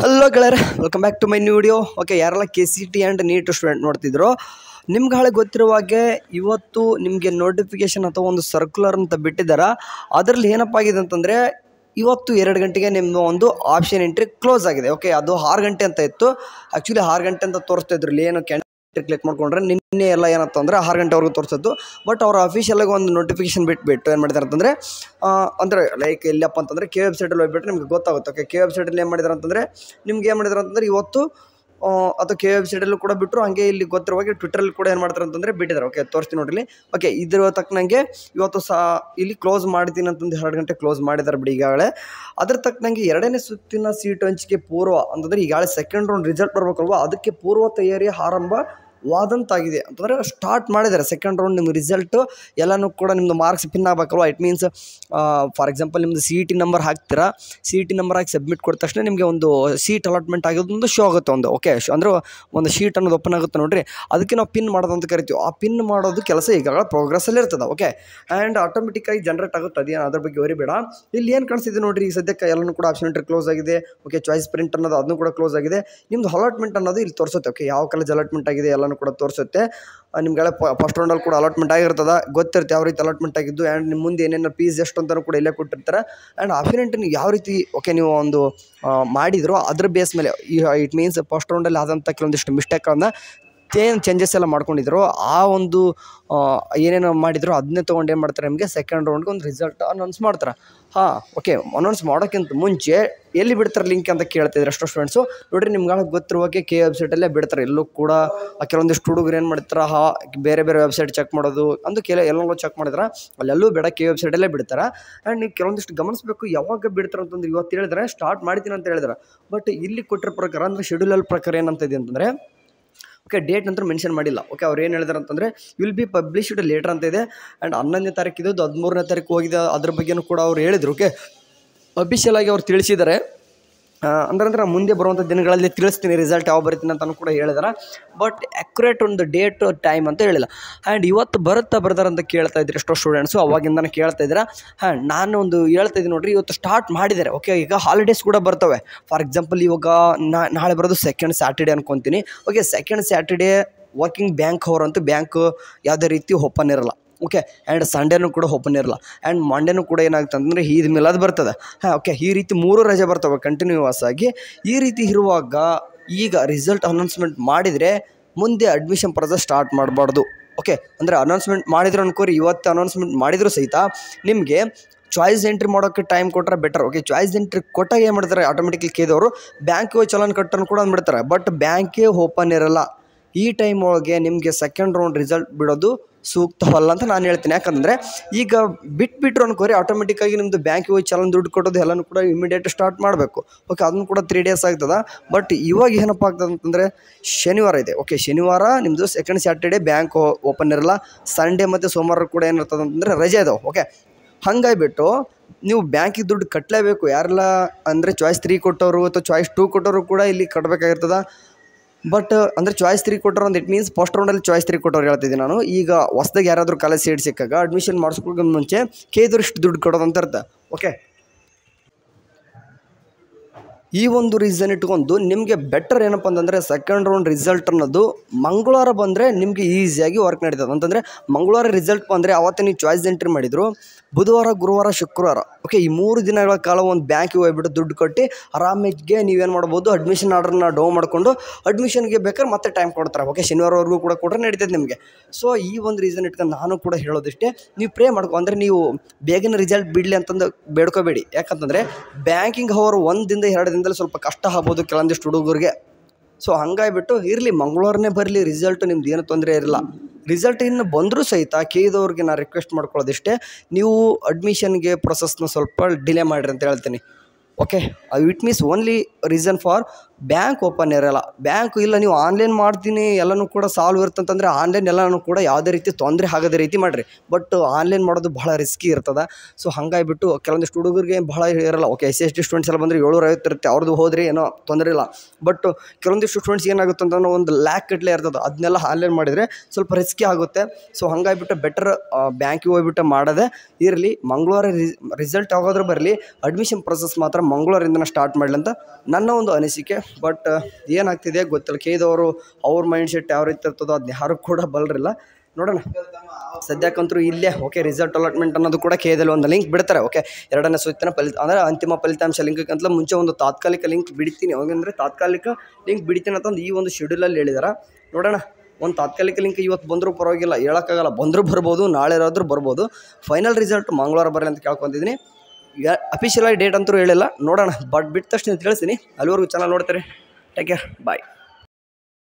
Hello ಗೆಳೆಯರೆ, welcome back to my new video. Okay, ಯಾರೆಲ್ಲ KCT and NEET student ನೋಡ್ತಿದ್ರು, ನಿಮ್ಗೆ ಹಳೆ ಗೊತ್ತಿರುವ ಹಾಗೆ ಇವತ್ತು ನಿಮಗೆ ನೋಟಿಫಿಕೇಶನ್ ಅಥವಾ ಒಂದು ಸರ್ಕ್ಯುಲರ್ ಅಂತ ಬಿಟ್ಟಿದ್ದಾರೆ. ಅದರಲ್ಲಿ ಏನಪ್ಪ ಆಗಿದೆ ಅಂತಂದರೆ, ಇವತ್ತು 2 ಗಂಟೆಗೆ ನಿಮ್ಮ ಒಂದು ಆಪ್ಷನ್ ಎಂಟ್ರಿ ಕ್ಲೋಸ್ ಆಗಿದೆ. ಓಕೆ, ಅದು 6 ಗಂಟೆ ಅಂತ ಇತ್ತು. ಆ್ಯಕ್ಚುಲಿ 6 ಗಂಟೆ ಅಂತ ತೋರಿಸ್ತಾ ಇದ್ರು. ಇಲ್ಲಿ ಏನು ಕ್ಲಿಕ್ ಮಾಡ್ಕೊಂಡ್ರೆ ನಿನ್ನೆ ಎಲ್ಲ ಏನಂತಂದರೆ 6 ಗಂಟೆವರೆಗೂ ತೋರಿಸೋದು. ಬಟ್ ಅವ್ರು ಅಫಿಷಿಯಲಾಗಿ ಒಂದು ನೋಟಿಫಿಕೇಶನ್ ಬಿಟ್ಟು ಏನು ಮಾಡಿದ್ದಾರೆ ಅಂತಂದರೆ, ಅಂದರೆ ಲೈಕ್ ಎಲ್ಲಪ್ಪ ಅಂತಂದರೆ ಕೆ ವೆಬ್ಸೈಟಲ್ಲಿ ಹೋಗ್ಬಿಟ್ರೆ ನಿಮ್ಗೆ ಗೊತ್ತಾಗುತ್ತೆ. ಓಕೆ, ಕೆ ವೆಬ್ಸೈಟಲ್ಲಿ ಏನು ಮಾಡಿದ್ದಾರೆ ಅಂತಂದರೆ, ನಿಮ್ಗೆ ಏನು ಮಾಡಿದ್ದಾರೆ ಅಂತಂದರೆ ಇವತ್ತು ಅದು ಕೆ ವೆಬ್ಸೈಟಲ್ಲೂ ಕೂಡ ಬಿಟ್ಟರು. ಹಾಗೆ ಇಲ್ಲಿ ಗೊತ್ತಿರುವಾಗ ಟ್ವಿಟರಲ್ಲಿ ಕೂಡ ಏನು ಮಾಡ್ತಾರೆ ಅಂತಂದರೆ ಬಿಟ್ಟಿದ್ದಾರೆ. ಓಕೆ, ತೋರಿಸ್ತೀನಿ ನೋಡ್ರಿ. ಓಕೆ, ಇದ್ರ ತಕ್ಕನಂಗೆ ಇವತ್ತು ಇಲ್ಲಿ ಕ್ಲೋಸ್ ಮಾಡ್ತೀನಿ ಅಂತಂದು 2 ಗಂಟೆ ಕ್ಲೋಸ್ ಮಾಡಿದ್ದಾರೆ ಬಿಡಿ ಈಗಾಗಲೇ. ಅದ್ರ ತಕ್ಕನಂಗೆ 2ನೇ ಸುತ್ತಿನ ಸೀಟು ಹಂಚಿಕೆ ಪೂರ್ವ ಅಂತಂದರೆ ಈಗಾಗಲೇ ಸೆಕೆಂಡ್ ರೌಂಡ್ ರಿಸಲ್ಟ್ ಬರಬೇಕಲ್ವ, ಅದಕ್ಕೆ ಪೂರ್ವ ತಯಾರಿ ಆರಂಭವಾದಂತಾಗಿದೆ ಅಂತಂದರೆ ಸ್ಟಾರ್ಟ್ ಮಾಡಿದ್ದಾರೆ. ಸೆಕೆಂಡ್ ರೌಂಡ್ ನಿಮ್ಮ ರಿಸಲ್ಟು ಎಲ್ಲನೂ ಕೂಡ ನಿಮ್ಮದು ಮಾರ್ಕ್ಸ್ ಪಿನ್ ಆಗಬೇಕಲ್ವ. ಇಟ್ ಮೀನ್ಸ್ ಫಾರ್ ಎಕ್ಸಾಂಪಲ್ ನಿಮ್ಮದು CET ನಂಬರ್ ಹಾಕ್ತೀರಾ, CET ನಂಬರ್ ಹಾಕಿ ಸಬ್ಮಿಟ್ ಕೊಟ್ಟ ತಕ್ಷಣ ನಿಮಗೆ ಒಂದು ಸೀಟ್ ಅಲಾಟ್ಮೆಂಟ್ ಆಗೋದೊಂದು ಶೋ ಆಗುತ್ತೆ. ಒಂದು ಓಕೆ, ಅಂದರೆ ಒಂದು ಶೀಟ್ ಅನ್ನೋದು ಓಪನ್ ಆಗುತ್ತೆ ನೋಡಿರಿ, ಅದಕ್ಕೆ ನಾವು ಪಿನ್ ಮಾಡೋದು ಅಂತ ಕರಿತೀವಿ. ಆ ಪಿನ್ ಮಾಡೋದು ಕೆಲಸ ಈಗಾಗಲೇ ಪ್ರೋಗ್ರೆಸ್ಸಲ್ಲಿ ಇರ್ತದೆ. ಓಕೆ, ಆ್ಯಂಡ್ ಆಟೋಮೆಟಿಕ್ಕಾಗಿ ಜನರೇಟ್ ಆಗುತ್ತೆ. ಅದೇನು ಅದ್ರ ಬಗ್ಗೆ ವರಿ ಬೇಡ. ಇಲ್ಲಿ ಏನು ಕಾಣಿಸ್ತಿದೆ ನೋಡಿರಿ, ಈ ಸದ್ಯಕ್ಕೆ ಎಲ್ಲನೂ ಕೂಡ ಆಪ್ಷನ್ ಎಂಟ್ರಿ ಕ್ಲೋಸ್ ಆಗಿದೆ. ಓಕೆ, ಚಾಯ್ಸ್ ಪ್ರಿಂಟ್ ಅನ್ನೋದು ಅದನ್ನು ಕೂಡ ಕ್ಲೋಸ್ ಆಗಿದೆ. ನಿಮ್ಮದು ಅಲಾಟ್ಮೆಂಟ್ ಅನ್ನೋದು ಇಲ್ಲಿ ತೋರಿಸುತ್ತೆ. ಓಕೆ, ಯಾವ ಕಾಲೇಜ್ ಅಲಾಟ್ಮೆಂಟ್ ಆಗಿದೆ ಎಲ್ಲನೂ ಕೂಡ ತೋರಿಸುತ್ತೆ. ನಿಮ್ಗೆಲ್ಲ ಫಸ್ಟ್ ರೌಂಡಲ್ಲಿ ಕೂಡ ಅಲಾಟ್ಮೆಂಟ್ ಆಗಿರ್ತದೆ, ಗೊತ್ತಿರುತ್ತೆ ಯಾವ ರೀತಿ ಅಲಾಟ್ಮೆಂಟ್ ಆಗಿದ್ದು. ಆ್ಯಂಡ್ ನಿಮ್ಮ ಮುಂದೆ ಏನೇನು ಫೀಸ್ ಎಷ್ಟು ಅಂತಲೂ ಕೂಡ ಇಲ್ಲೇ ಕೊಟ್ಟಿರ್ತಾರೆ. ಆ್ಯಂಡ್ ಆಪ್ಷನ್ ಎಂಟ್ರಿ ಯಾವ ರೀತಿ ಓಕೆ ನೀವು ಒಂದು ಮಾಡಿದ್ರು ಅದ್ರ ಬೇಸ್ ಮೇಲೆ, ಇಟ್ ಮೀನ್ಸ್ ಫಸ್ಟ್ ರೌಂಡಲ್ಲಿ ಆದಂಥ ಕೆಲವೊಂದಿಷ್ಟು ಮಿಸ್ಟೇಕ್ಗಳನ್ನು ಏನು ಚೇಂಜಸ್ ಎಲ್ಲ ಮಾಡ್ಕೊಂಡಿದ್ರು, ಆ ಒಂದು ಏನೇನು ಮಾಡಿದ್ರು ಅದನ್ನೇ ತೊಗೊಂಡು ಏನು ಮಾಡ್ತಾರೆ, ನಿಮಗೆ ಸೆಕೆಂಡ್ ರೌಂಡ್ಗೆ ಒಂದು ರಿಸಲ್ಟ್ ಅನೌನ್ಸ್ ಮಾಡ್ತಾರೆ. ಓಕೆ, ಅನೌನ್ಸ್ ಮಾಡೋಕ್ಕಿಂತ ಮುಂಚೆ ಎಲ್ಲಿ ಬಿಡ್ತಾರೆ ಲಿಂಕ್ ಅಂತ ಕೇಳ್ತಿದ್ರು ಎಷ್ಟೋ ಸ್ಟೂಡೆಂಟ್ಸು. ನೋಡಿರಿ, ನಿಮ್ಗೆ ಗೊತ್ತಿರುವಾಗೆ ಕೆ ವೆಬ್ಸೈಟಲ್ಲೇ ಬಿಡ್ತಾರೆ. ಎಲ್ಲೂ ಕೂಡ ಕೆಲವೊಂದಿಷ್ಟು ಹುಡುಗರು ಏನು ಮಾಡ್ತಾರೆ, ಬೇರೆ ಬೇರೆ ವೆಬ್ಸೈಟ್ ಚೆಕ್ ಮಾಡೋದು ಅಂದು ಎಲ್ಲೋ ಚೆಕ್ ಮಾಡಿದ್ರೆ ಅಲ್ಲೆಲ್ಲೂ ಬೇಡ, ಕೆ ವೆಬ್ಸೈಟಲ್ಲೇ ಬಿಡ್ತಾರೆ. ಆ್ಯಂಡ್ ನೀವು ಕೆಲವೊಂದಿಷ್ಟು ಗಮನಿಸಬೇಕು, ಯಾವಾಗ ಬಿಡ್ತಾರೆ ಅಂತಂದ್ರೆ ಇವತ್ತು ಹೇಳಿದ್ರೆ ಸ್ಟಾರ್ಟ್ ಮಾಡ್ತೀನಿ ಅಂತ ಹೇಳಿದ್ರೆ, ಬಟ್ ಇಲ್ಲಿ ಕೊಟ್ಟಿರೋ ಪ್ರಕಾರ ಅಂದರೆ ಶೆಡ್ಯೂಲಲ್ ಪ್ರಕಾರ ಏನಂತ ಇದೆ ಅಂತಂದರೆ, ಓಕೆ, ಡೇಟ್ ನಂತರ ಮೆನ್ಷನ್ ಮಾಡಿಲ್ಲ. ಓಕೆ, ಅವ್ರು ಏನು ಹೇಳಿದಾರೆ ಅಂತಂದರೆ ವಿಲ್ ಬಿ ಪಬ್ಲಿಷ್ಡ್ ಲೇಟರ್ ಅಂತ ಇದೆ. ಆ್ಯಂಡ್ 11ನೇ ತಾರೀಕು ಇದ್ದು 13ನೇ ತಾರೀಕು ಹೋಗಿದೆ, ಅದ್ರ ಬಗ್ಗೆಯೂ ಕೂಡ ಅವ್ರು ಹೇಳಿದರು. ಓಕೆ, ಅಫಿಷಿಯಲ್ ಆಗಿ ಅವ್ರು ತಿಳಿಸಿದ್ದಾರೆ. ಅಂದ್ರೆ ಮುಂದೆ ಬರುವಂಥ ದಿನಗಳಲ್ಲಿ ತಿಳಿಸ್ತೀನಿ ರಿಸಲ್ಟ್ ಯಾವ ಬರ್ತೀನಿ ಅಂತಲೂ ಕೂಡ ಹೇಳಿದಾರೆ. ಬಟ್ ಅಕ್ಯುರೇಟ್ ಒಂದು ಡೇಟ್ ಟೈಮ್ ಅಂತ ಹೇಳಿಲ್ಲ. ಆ್ಯಂಡ್ ಇವತ್ತು ಬರ್ತಾರೆ ಅಂತ ಕೇಳ್ತಾ ಇದ್ರು ಎಷ್ಟೋ ಸ್ಟೂಡೆಂಟ್ಸು, ಅವಾಗಿಂದನೇ ಕೇಳ್ತಾ ಇದ್ದೀರಾ. ನಾನು ಒಂದು ಹೇಳ್ತಾ ಇದ್ದೀನಿ ನೋಡಿರಿ, ಇವತ್ತು ಸ್ಟಾರ್ಟ್ ಮಾಡಿದ್ದಾರೆ. ಓಕೆ, ಈಗ ಹಾಲಿಡೇಸ್ ಕೂಡ ಬರ್ತವೆ. ಫಾರ್ ಎಕ್ಸಾಂಪಲ್ ಇವಾಗ ನಾಳೆ ಬರೋದು ಸೆಕೆಂಡ್ ಸ್ಯಾಟರ್ಡೇ ಅನ್ಕೊತೀನಿ. Okay, second Saturday working bank hour ಅಂತೂ ಬ್ಯಾಂಕ್ ಯಾವುದೇ ರೀತಿ ಓಪನ್ ಇರಲ್ಲ. ಓಕೆ, ಆ್ಯಂಡ್ ಸಂಡೇನೂ ಕೂಡ ಓಪನ್ ಇರಲ್ಲ. ಆ್ಯಂಡ್ ಮಂಡೇನೂ ಕೂಡ ಏನಾಗುತ್ತೆ ಅಂತಂದರೆ ಈದ್ ಮಿಲಾದ್ ಬರ್ತದೆ. ಓಕೆ, ಈ ರೀತಿ 3 ರಜೆ ಬರ್ತವೆ ಕಂಟಿನ್ಯೂಸ್ ಆಗಿ. ಈ ರೀತಿ ಇರುವಾಗ ಈಗ ರಿಸಲ್ಟ್ ಅನೌನ್ಸ್ಮೆಂಟ್ ಮಾಡಿದರೆ ಮುಂದೆ ಅಡ್ಮಿಷನ್ ಪ್ರೊಸೆಸ್ ಸ್ಟಾರ್ಟ್ ಮಾಡಬಾರ್ದು. ಓಕೆ, ಅಂದರೆ ಅನೌನ್ಸ್ಮೆಂಟ್ ಮಾಡಿದ್ರು ಅನ್ಕೋರಿ, ಇವತ್ತು ಅನೌನ್ಸ್ಮೆಂಟ್ ಮಾಡಿದರೂ ಸಹಿತ ನಿಮಗೆ ಚಾಯ್ಸ್ ಎಂಟ್ರಿ ಮಾಡೋಕ್ಕೆ ಟೈಮ್ ಕೊಟ್ಟರೆ ಬೆಟರ್. ಓಕೆ, ಚಾಯ್ಸ್ ಎಂಟ್ರಿ ಕೊಟ್ಟಾಗ ಏನು ಮಾಡ್ತಾರೆ, ಆಟೋಮೆಟಿಕ್ಲಿ ಕೇದವರು ಬ್ಯಾಂಕ್ ಚಲನ್ ಕಟ್ಟನ್ನು ಕೂಡ ಅಂದ್ಬಿಡ್ತಾರೆ. ಬಟ್ ಬ್ಯಾಂಕೇ ಓಪನ್ ಇರಲ್ಲ. ಈ ಟೈಮ್ ಒಳಗೆ ನಿಮಗೆ ಸೆಕೆಂಡ್ ರೌಂಡ್ ರಿಸಲ್ಟ್ ಬಿಡೋದು ಸೂಕ್ತವಲ್ಲ ಅಂತ ನಾನು ಹೇಳ್ತೀನಿ. ಯಾಕಂದರೆ ಈಗ ಬಿಟ್ಬಿಟ್ರು ಅನ್ಕೋರಿ, ಆಟೋಮೆಟಿಕ್ಕಾಗಿ ನಿಮ್ಮದು ಬ್ಯಾಂಕಿಗೆ ಹೋಗಿ ಚಲನ್ ದುಡ್ಡು ಕೊಡೋದು ಎಲ್ಲನೂ ಕೂಡ ಇಮಿಡಿಯೇಟ್ ಸ್ಟಾರ್ಟ್ ಮಾಡಬೇಕು. ಓಕೆ, ಅದನ್ನು ಕೂಡ 3 ಡೇಸ್ ಆಗ್ತದೆ. ಬಟ್ ಇವಾಗ ಏನಪ್ಪ ಆಗ್ತದೆ ಅಂತಂದರೆ ಶನಿವಾರ ಇದೆ. ಓಕೆ, ಶನಿವಾರ ನಿಮ್ಮದು ಸೆಕೆಂಡ್ ಸ್ಯಾಟರ್ಡೇ ಬ್ಯಾಂಕ್ ಓಪನ್ ಇರಲ್ಲ. ಸಂಡೇ ಮತ್ತು ಸೋಮವಾರ ಕೂಡ ಏನಿರ್ತದೆ ಅಂತಂದರೆ ರಜೆ ಇದಾವೆ. ಓಕೆ, ಹಾಗಾಗಿಬಿಟ್ಟು ನೀವು ಬ್ಯಾಂಕಿಗೆ ದುಡ್ಡು ಕಟ್ಟಲೇಬೇಕು. ಯಾರೆಲ್ಲ ಅಂದರೆ ಚಾಯ್ಸ್ 3 ಕೊಟ್ಟವರು ಅಥವಾ ಚಾಯ್ಸ್ 2 ಕೊಟ್ಟವರು ಕೂಡ ಇಲ್ಲಿ ಕಟ್ಟಬೇಕಾಗಿರ್ತದೆ. ಬಟ್ ಅಂದರೆ ಚಾಯ್ಸ್ 3 ಕೊಟ್ಟರು ಒಂದು ಇಟ್ ಮೀನ್ಸ್ ಫಸ್ಟ್ ರೌಂಡಲ್ಲಿ ಚಾಯ್ಸ್ 3 ಕೊಟ್ಟವ್ರು ಹೇಳ್ತಿದ್ದೀನಿ ನಾನು. ಈಗ ಹೊಸ್ದಾಗಿ ಯಾರಾದರೂ ಕಾಲೇಜ್ ಸೀಟ್ ಸಿಕ್ಕಾಗ ಅಡ್ಮಿಷನ್ ಮಾಡಿಸ್ಕೊಳ್ಳೋ ಮುಂಚೆ ಕೇದರಿಷ್ಟು ದುಡ್ಡು ಕೊಡೋದು ಅಂತ ಇರುತ್ತೆ. ಓಕೆ, ಈ ಒಂದು ರೀಸನ್ ಇಟ್ಕೊಂಡು ನಿಮಗೆ ಬೆಟರ್ ಏನಪ್ಪ ಅಂತಂದರೆ ಸೆಕೆಂಡ್ ರೌಂಡ್ ರಿಸಲ್ಟ್ ಅನ್ನೋದು ಮಂಗಳವಾರ ಬಂದರೆ ನಿಮಗೆ ಈಸಿಯಾಗಿ ವರ್ಕ್ ನಡೀತದೆ. ಅಂತಂದರೆ ಮಂಗಳವಾರ ರಿಸಲ್ಟ್ ಬಂದರೆ ಅವತ್ತೇ ನೀವು ಚಾಯ್ಸ್ ಎಂಟ್ರಿ ಮಾಡಿದ್ರು, ಬುಧವಾರ, ಗುರುವಾರ, ಶುಕ್ರವಾರ ಓಕೆ, ಈ 3 ದಿನಗಳ ಕಾಲ ಒಂದು ಬ್ಯಾಂಕಿಗೆ ಹೋಗ್ಬಿಟ್ಟು ದುಡ್ಡು ಕೊಟ್ಟು ಆರಾಮಿಗೆ ನೀವೇನು ಮಾಡ್ಬೋದು, ಅಡ್ಮಿಷನ್ ಆರ್ಡ್ರನ್ನ ಡೌ ಮಾಡಿಕೊಂಡು ಅಡ್ಮಿಷನ್ಗೆ ಬೇಕಾದ್ರೆ ಮತ್ತೆ ಟೈಮ್ ಕೊಡ್ತಾರೆ. ಓಕೆ, ಶನಿವಾರವರೆಗೂ ಕೂಡ ಕೊಟ್ಟರೆ ನಡೀತದೆ ನಿಮಗೆ. ಸೊ ಈ ಒಂದು ರೀಸನ್ ಇಟ್ಕೊಂಡು ನಾನು ಕೂಡ ಹೇಳೋದಿಷ್ಟೇ, ನೀವು ಪ್ರೇ ಮಾಡ್ಕೊ. ಅಂದರೆ ನೀವು ಬೇಗನೆ ರಿಸಲ್ಟ್ ಬಿಡಲಿ ಅಂತಂದು ಬೇಡ್ಕೋಬೇಡಿ. ಯಾಕಂತಂದರೆ ಬ್ಯಾಂಕಿಂಗ್ ಅವರು 1 ದಿನದಿಂದ 2 ದಿನದಲ್ಲಿ ಸ್ವಲ್ಪ ಕಷ್ಟ ಆಗ್ಬೋದು ಕೆಲವೊಂದಿಷ್ಟು ಹುಡುಗರಿಗೆ. ಸೊ ಹಂಗಾಗಿಬಿಟ್ಟು ಇರಲಿ, ಮಂಗಳವಾರನೇ ಬರಲಿ ರಿಸಲ್ಟು, ನಿಮ್ದು ಏನೂ ತೊಂದರೆ ಇರಲ್ಲ. ರಿಸಲ್ಟ್ ಇನ್ನು ಬಂದರೂ ಸಹಿತ ಕೇದವ್ರಿಗೆ ನಾನು ರಿಕ್ವೆಸ್ಟ್ ಮಾಡ್ಕೊಳ್ಳೋದಿಷ್ಟೇ, ನೀವು ಅಡ್ಮಿಷನ್ಗೆ ಪ್ರೊಸೆಸ್ನ ಸ್ವಲ್ಪ ಡಿಲೇ ಮಾಡಿರಿ ಅಂತ ಹೇಳ್ತೀನಿ. Okay, it means only reason for bank open ಇರೋಲ್ಲ. ಬ್ಯಾಂಕ್ ಇಲ್ಲ, ನೀವು ಆನ್ಲೈನ್ ಮಾಡ್ತೀನಿ ಎಲ್ಲನೂ ಕೂಡ ಸಾಲ್ವ್ ಇರ್ತಂತಂದರೆ ಆನ್ಲೈನ್ ಎಲ್ಲನೂ ಕೂಡ ಯಾವುದೇ ರೀತಿ ತೊಂದರೆ ಆಗದೇ ರೀತಿ ಮಾಡಿರಿ. ಬಟ್ ಆನ್ಲೈನ್ ಮಾಡೋದು ಬಹಳ ರಿಸ್ಕಿ ಇರ್ತದೆ. ಸೊ ಹಾಗಾಗಿಬಿಟ್ಟು ಕೆಲವೊಂದಿಷ್ಟು ಹುಡುಗರಿಗೆ ಬಹಳ ಇರಲ್ಲ. ಓಕೆ, SC ಸ್ಟೂಡೆಂಟ್ಸ್ ಎಲ್ಲ ಬಂದರೆ 750 ಇರುತ್ತೆ, ಅವ್ರದ್ದು ಹೋದರೆ ಏನೋ ತೊಂದರೆ ಇಲ್ಲ. ಬಟ್ ಕೆಲವೊಂದಿಷ್ಟು ಸ್ಟೂಡೆಂಟ್ಸ್ ಏನಾಗುತ್ತೆ ಅಂತಂದ್ರೆ 1 ಲ್ಯಾಕ್ ಗಟ್ಟಲೆ ಇರ್ತದೆ, ಅದನ್ನೆಲ್ಲ ಆನ್ಲೈನ್ ಮಾಡಿದರೆ ಸ್ವಲ್ಪ ರಿಸ್ಕಿ ಆಗುತ್ತೆ. ಸೊ ಹಾಗಾಗಿಬಿಟ್ಟು ಬೆಟರ್ ಬ್ಯಾಂಕಿಗೆ ಹೋಗ್ಬಿಟ್ಟು ಮಾಡೋದೇ ಇರಲಿ. ಮಂಗಳವಾರ ರಿಸಲ್ಟ್ ಯಾವಾಗಾದ್ರೂ ಬರಲಿ, ಅಡ್ಮಿಷನ್ ಪ್ರೊಸೆಸ್ ಮಾತ್ರ ಮಂಗಳವಾರದಿಂದನೇ ಸ್ಟಾರ್ಟ್ ಮಾಡಲಿ ಅಂತ ನನ್ನ ಒಂದು ಅನಿಸಿಕೆ. ಬಟ್ ಏನಾಗ್ತಿದೆ ಗೊತ್ತಿಲ್ಲ, ಕೇದವರು ಅವ್ರ ಮೈಂಡ್ ಸೆಟ್ ಯಾವ ರೀತಿ ಇರ್ತದೋ ಅದನ್ನ ಯಾರು ಕೂಡ ಬಲ್ಲರಿಲ್ಲ. ನೋಡೋಣ. ಸದ್ಯಕ್ಕಂತೂ ಇಲ್ಲೇ ಓಕೆ ರಿಸಲ್ಟ್ ಅಲಾಟ್ಮೆಂಟ್ ಅನ್ನೋದು ಕೂಡ ಕೇದಲ್ಲಿ ಒಂದು ಲಿಂಕ್ ಬಿಡ್ತಾರೆ. ಓಕೆ 2ನೇ ಸುತ್ತಿನ ಅಂದರೆ ಅಂತಿಮ ಫಲಿತಾಂಶ ಲಿಂಕಕ್ಕಂತಲೇ ಮುಂಚೆ ಒಂದು ತಾತ್ಕಾಲಿಕ ಲಿಂಕ್ ಬಿಡ್ತೀನಿ. ಅವಾಗಂದರೆ ತಾತ್ಕಾಲಿಕ ಲಿಂಕ್ ಬಿಡ್ತೀನಿ ಅಂತಂದು ಈ ಒಂದು ಶೆಡ್ಯೂಲಲ್ಲಿ ಹೇಳಿದಾರೆ. ನೋಡೋಣ. ಒಂದು ತಾತ್ಕಾಲಿಕ ಲಿಂಕ್ ಇವತ್ತು ಬಂದರೂ ಪರವಾಗಿಲ್ಲ, ಹೇಳೋಕ್ಕಾಗಲ್ಲ, ಬಂದರೂ ಬರ್ಬೋದು, ನಾಳೆ ಇರೋದ್ರೂ ಬರ್ಬೋದು. ಫೈನಲ್ ರಿಸಲ್ಟ್ ಮಂಗಳವಾರ ಬರಲಿ ಅಂತ ಕೇಳ್ಕೊತಿದ್ದೀನಿ. ಅಫಿಷಿಯಲ್ ಆಗಿ ಡೇಟ್ ಅಂತೂ ಹೇಳಿಲ್ಲ, ನೋಡೋಣ. ಬಟ್ ಬಿಟ್ಟ ತಕ್ಷಣ ತಿಳಿಸ್ತೀನಿ. ಅಲ್ಲಿವರೆಗೂ ಚಾನಲ್ ನೋಡ್ತಾರೆ. ಟೇಕ್ ಕೇರ್, ಬಾಯ್.